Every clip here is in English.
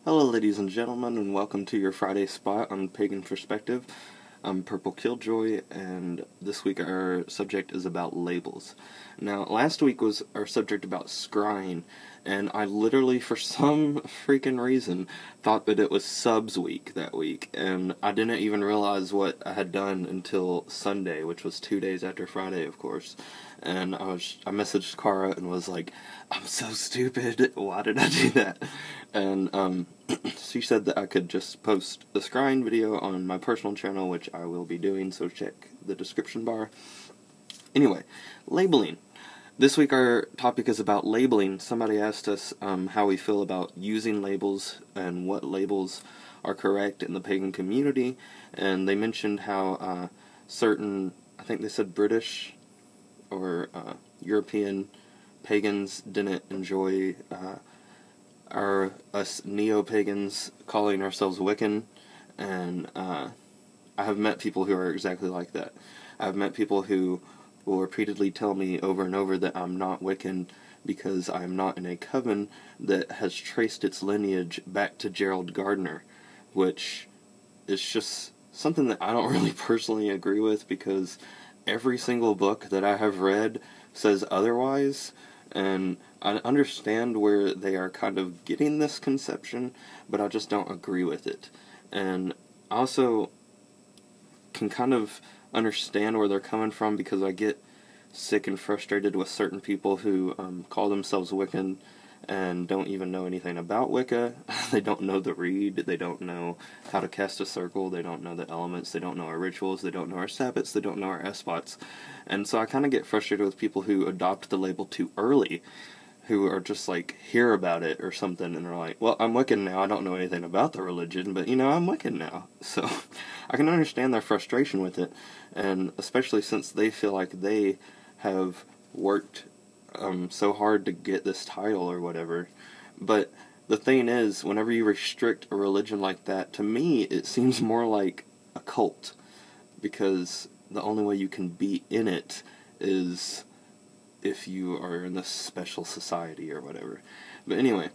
Hello ladies and gentlemen, and welcome to your Friday spot on Pagan Perspective. I'm Purple Killjoy, and this week our subject is about labels. Now, last week was our subject about scrying, and I literally, for some freaking reason, thought that it was subs week that week, and I didn't even realize what I had done until Sunday, which was 2 days after Friday, of course. And I messaged Cara and was like, I'm so stupid, why did I do that? And she said that I could just post the scrying video on my personal channel, which I will be doing, so check the description bar. Anyway, labeling. This week our topic is about labeling. Somebody asked us how we feel about using labels and what labels are correct in the pagan community, and they mentioned how certain, I think they said British or European pagans didn't enjoy us neo-pagans calling ourselves Wiccan, and I have met people who are exactly like that. I've met people who will repeatedly tell me over and over that I'm not Wiccan because I'm not in a coven that has traced its lineage back to Gerald Gardner, which is just something that I don't really personally agree with, because every single book that I have read says otherwise, and I understand where they are kind of getting this conception, but I just don't agree with it. And I also can kind of understand where they're coming from, because I get sick and frustrated with certain people who call themselves Wiccan and don't even know anything about Wicca. They don't know the read, they don't know how to cast a circle, they don't know the elements, they don't know our rituals, they don't know our Sabbats, they don't know our S-spots. And so I kind of get frustrated with people who adopt the label too early, who are just like, hear about it or something, and are like, well, I'm Wiccan now, I don't know anything about the religion, but, you know, I'm Wiccan now. So I can understand their frustration with it, and especially since they feel like they have worked so hard to get this title or whatever. But the thing is, whenever you restrict a religion like that, to me, it seems more like a cult, because the only way you can be in it is if you are in this special society or whatever. But anyway,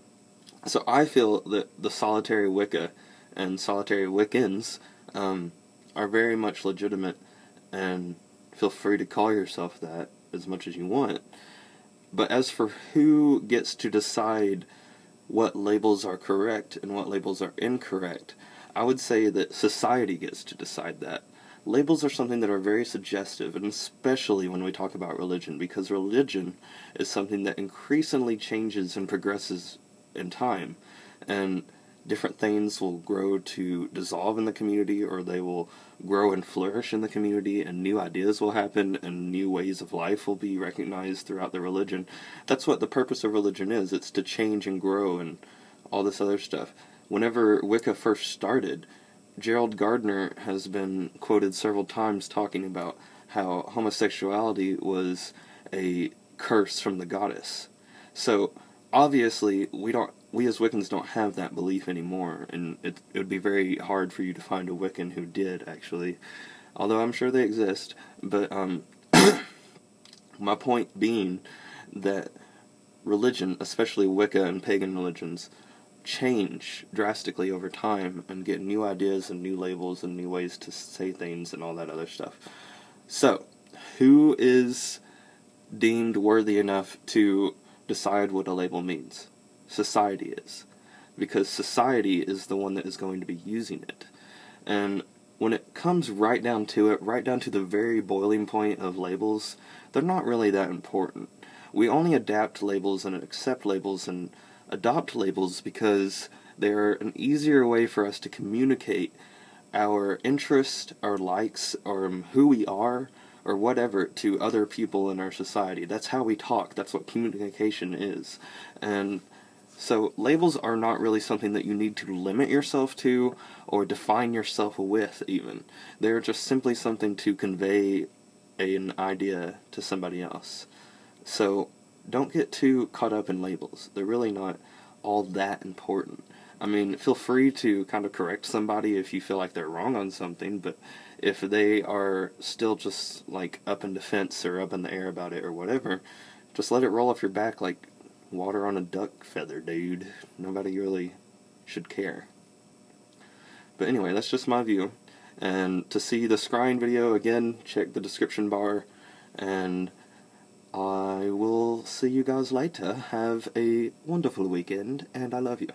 so I feel that the solitary Wicca and solitary Wiccans are very much legitimate, and feel free to call yourself that as much as you want. But as for who gets to decide what labels are correct and what labels are incorrect, I would say that society gets to decide that. Labels are something that are very suggestive, and especially when we talk about religion, because religion is something that increasingly changes and progresses in time, and different things will grow to dissolve in the community, or they will grow and flourish in the community, and new ideas will happen, and new ways of life will be recognized throughout the religion. That's what the purpose of religion is. It's to change and grow and all this other stuff. Whenever Wicca first started, Gerald Gardner has been quoted several times talking about how homosexuality was a curse from the goddess. So obviously we as Wiccans don't have that belief anymore, and it would be very hard for you to find a Wiccan who did, actually, although I'm sure they exist. But my point being that religion, especially Wicca and pagan religions, change drastically over time and get new ideas and new labels and new ways to say things and all that other stuff. So, who is deemed worthy enough to decide what a label means? Society is. Because society is the one that is going to be using it. And when it comes right down to it, right down to the very boiling point of labels, they're not really that important. We only adapt labels and accept labels and adopt labels because they're an easier way for us to communicate our interest, our likes, or who we are, or whatever, to other people in our society. That's how we talk. That's what communication is. And so labels are not really something that you need to limit yourself to or define yourself with, even. They're just simply something to convey an idea to somebody else. So don't get too caught up in labels. They're really not all that important. I mean, feel free to kind of correct somebody if you feel like they're wrong on something, but if they are still just like up in defense or up in the air about it or whatever, just let it roll off your back like water on a duck feather, dude. Nobody really should care. But anyway, that's just my view. And to see the scrying video, again, check the description bar. And I will see you guys later. Have a wonderful weekend, and I love you.